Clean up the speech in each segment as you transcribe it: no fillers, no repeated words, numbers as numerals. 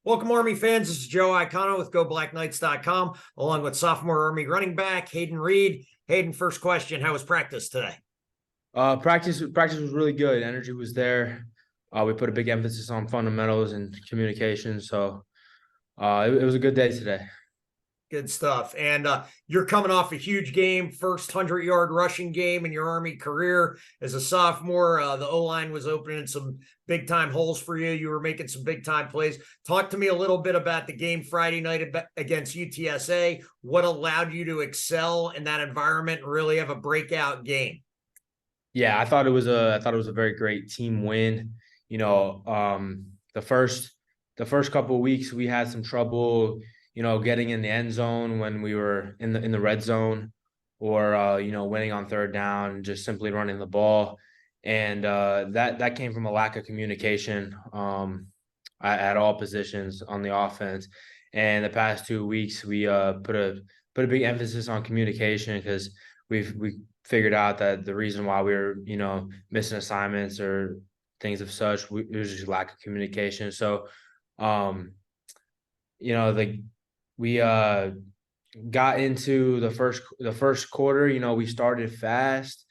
Welcome, Army fans. This is Joe Iacono with GoBlackKnights.com, along with sophomore Army running back Hayden Reed. Hayden, first question: how was practice today? Practice was really good. Energy was there. We put a big emphasis on fundamentals and communication. So it was a good day today. Good stuff. And you're coming off a huge game, first 100-yard rushing game in your Army career as a sophomore. The O-line was opening some big-time holes for you. You were making some big-time plays. Talk to me a little bit about the game Friday night against UTSA. What allowed you to excel in that environment and really have a breakout game? Yeah, I thought it was a very great team win. The first couple of weeks we had some trouble, getting in the end zone when we were in the red zone, or winning on third down, just simply running the ball, and that came from a lack of communication at all positions on the offense. And the past 2 weeks we put a big emphasis on communication because we figured out that the reason why we were, missing assignments or things of such, it was just lack of communication. So, um, we got into the first quarter. We started fast,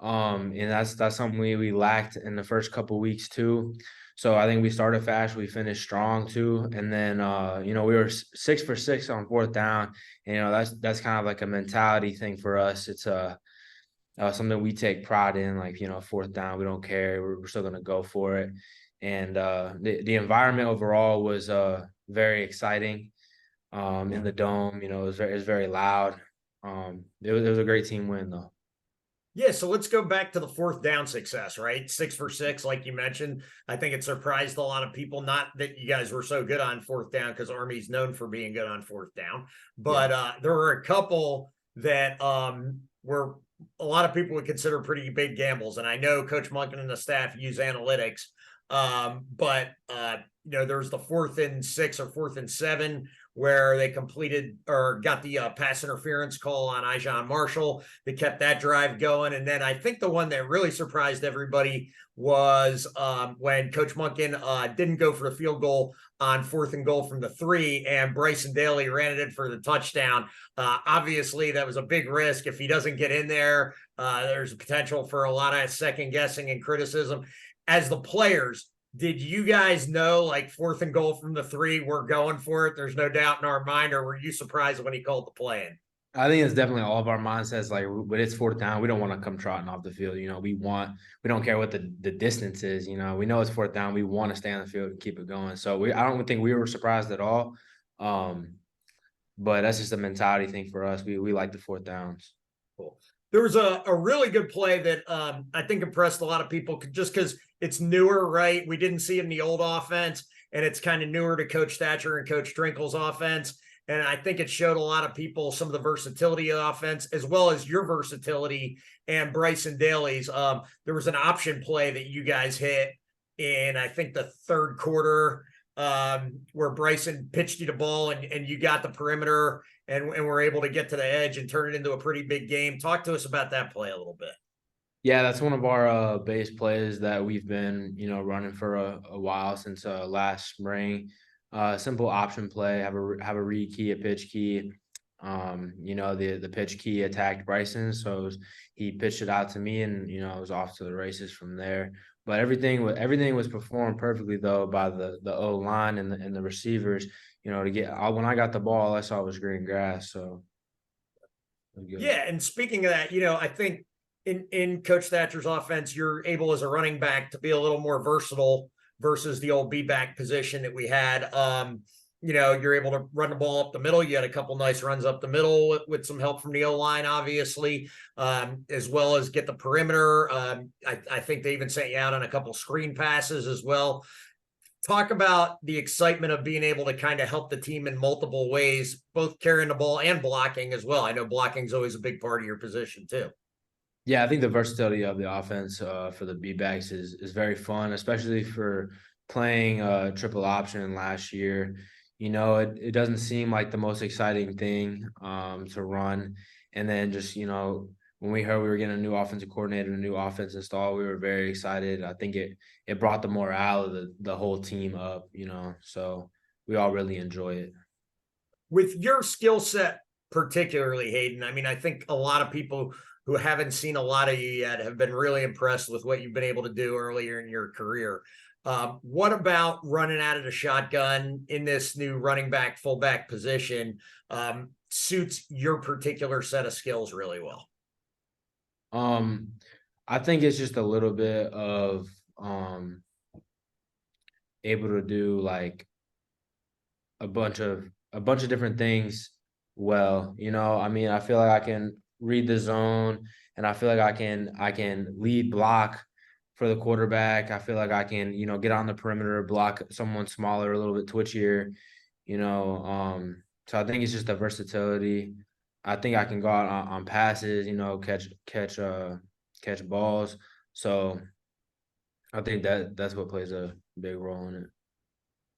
and that's something we lacked in the first couple of weeks too. So I think we started fast, we finished strong too, and then we were 6 for 6 on fourth down. And, that's kind of like a mentality thing for us. It's something we take pride in, like, fourth down, we don't care. We're still going to go for it. And the environment overall was very exciting in the dome. It was very loud. It was a great team win, though. Yeah, so let's go back to the fourth down success, right? 6 for 6, like you mentioned. I think it surprised a lot of people, not that you guys were so good on fourth down, because Army's known for being good on fourth down, Yeah. but there were a couple that were a lot of people would consider pretty big gambles. And I know Coach Munkin and the staff use analytics, but there's the 4th and 6 or 4th and 7 where they completed or got the pass interference call on Ijon Marshall that kept that drive going. And then I think the one that really surprised everybody was when Coach Munkin didn't go for the field goal on 4th and goal from the 3, and Bryson Daly ran it in for the touchdown. Obviously, that was a big risk. If he doesn't get in there, there's a potential for a lot of second guessing and criticism. As the players, did you guys know, like, 4th and goal from the 3, we're going for it, there's no doubt in our mind, or were you surprised when he called the play in? I think it's definitely all of our mindsets. Like, when it's fourth down, we don't want to come trotting off the field. We don't care what the distance is. We know it's fourth down. We want to stay on the field and keep it going. So I don't think we were surprised at all. Um, but that's just a mentality thing for us. We like the fourth downs. Cool. There was a really good play that I think impressed a lot of people just because it's newer, right? We didn't see it in the old offense, and it's kind of newer to Coach Thatcher and Coach Drinkle's offense. And I think it showed a lot of people some of the versatility of the offense, as well as your versatility and Bryson Daly's. There was an option play that you guys hit in, I think, the third quarter, where Bryson pitched you the ball and you got the perimeter and were able to get to the edge and turn it into a pretty big game. Talk to us about that play a little bit. Yeah, that's one of our base plays that we've been, running for a while, since last spring. Simple option play, have a read key, a pitch key. The pitch key attacked Bryson, so he pitched it out to me, and it was off to the races from there. But everything was performed perfectly, though, by the O line and the receivers. When I got the ball, all I saw was green grass. So it was good. Yeah, and speaking of that, I think in Coach Thatcher's offense, you're able as a running back to be a little more versatile versus the old B-back position that we had. You're able to run the ball up the middle. You had a couple nice runs up the middle with some help from the O-line, obviously, as well as get the perimeter. I think they even sent you out on a couple screen passes as well. Talk about the excitement of being able to kind of help the team in multiple ways, both carrying the ball and blocking as well. I know blocking is always a big part of your position too. Yeah, I think the versatility of the offense for the B-backs is very fun, especially for playing triple option last year. It doesn't seem like the most exciting thing to run. And then just, when we heard we were getting a new offensive coordinator, a new offense installed, we were very excited. I think it brought the morale of the whole team up. So we all really enjoy it. With your skill set, particularly, Hayden, I mean, I think a lot of people who haven't seen a lot of you yet have been really impressed with what you've been able to do earlier in your career. What about running out of the shotgun in this new running back, fullback position suits your particular set of skills really well? Um, I think it's just a little bit of um able to do like a bunch of different things well. I mean, I feel like I can read the zone, and I feel like I can lead block for the quarterback. I feel like I can, get on the perimeter, block someone smaller, a little bit twitchier, you know. So I think it's just the versatility. I think I can go out on passes, catch balls. So I think that's what plays a big role in it.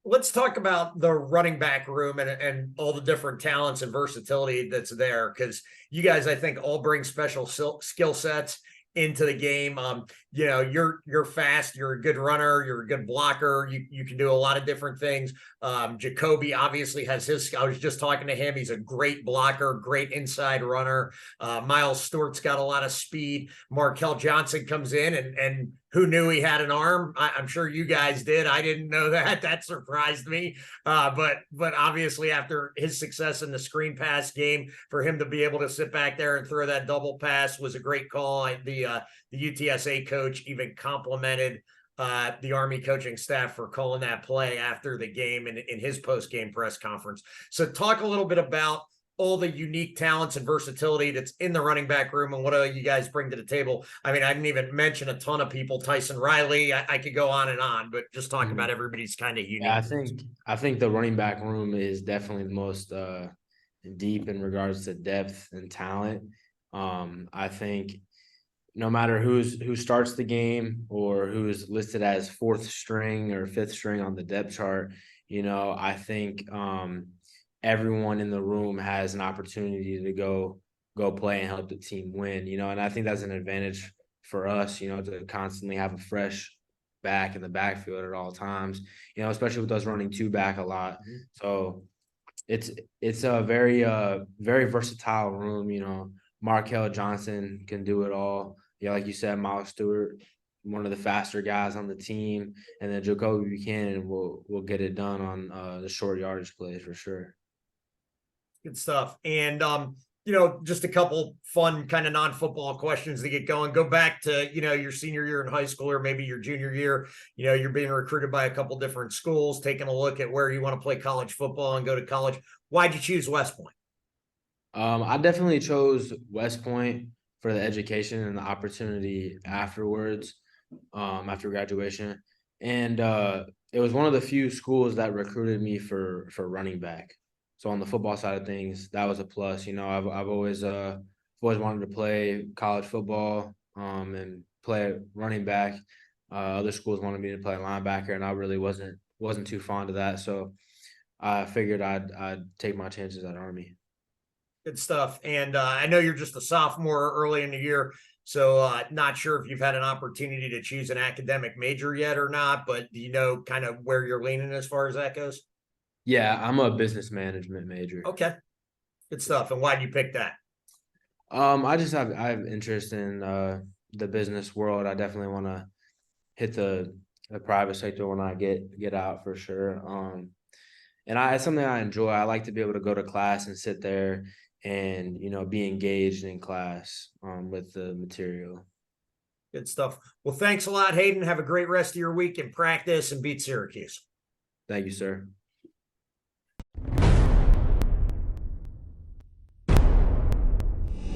Let's talk about the running back room and all the different talents and versatility that's there, because you guys, I think, all bring special skill sets into the game. You're fast, you're a good runner, you're a good blocker, you can do a lot of different things. Jacoby obviously has his, I was just talking to him, he's a great blocker, great inside runner. Miles Stewart's got a lot of speed. Markel Johnson comes in, and who knew he had an arm? I'm sure you guys did. I didn't know that. That surprised me. But obviously, after his success in the screen pass game, for him to be able to sit back there and throw that double pass was a great call. The UTSA coach even complimented the Army coaching staff for calling that play after the game in his post-game press conference. So talk a little bit about all the unique talents and versatility that's in the running back room and what you guys bring to the table. I mean, I didn't even mention a ton of people. Tyson Riley, I could go on and on, but just talk about everybody's kind of unique. Yeah, I think the running back room is definitely the most deep in regards to depth and talent. I think no matter who starts the game or who's listed as fourth string or fifth string on the depth chart, I think everyone in the room has an opportunity to go play and help the team win. And I think that's an advantage for us, to constantly have a fresh back in the backfield at all times, especially with us running two back a lot. So it's a very versatile room. Markel Johnson can do it all. Yeah, like you said, Miles Stewart, one of the faster guys on the team, and then Jacoby Buchanan will get it done on the short yardage plays for sure. Good stuff. And just a couple fun kind of non-football questions to get going. Go back to, your senior year in high school or maybe your junior year. You're being recruited by a couple different schools, taking a look at where you want to play college football and go to college. Why'd you choose West Point? I definitely chose West Point for the education and the opportunity afterwards, after graduation. And it was one of the few schools that recruited me for running back. So on the football side of things, that was a plus. I've always wanted to play college football and play running back. Other schools wanted me to play linebacker, and I really wasn't too fond of that. So I figured I'd take my chances at Army. Good stuff. And I know you're just a sophomore early in the year, so not sure if you've had an opportunity to choose an academic major yet or not, but do you know kind of where you're leaning as far as that goes? Yeah, I'm a business management major. Okay. Good stuff. And why do you pick that? I have interest in the business world. I definitely want to hit the private sector when I get out for sure. And it's something I enjoy. I like to be able to go to class and sit there and be engaged in class with the material. Good stuff. Well, thanks a lot, Hayden. Have a great rest of your week in practice and beat Syracuse. Thank you, sir.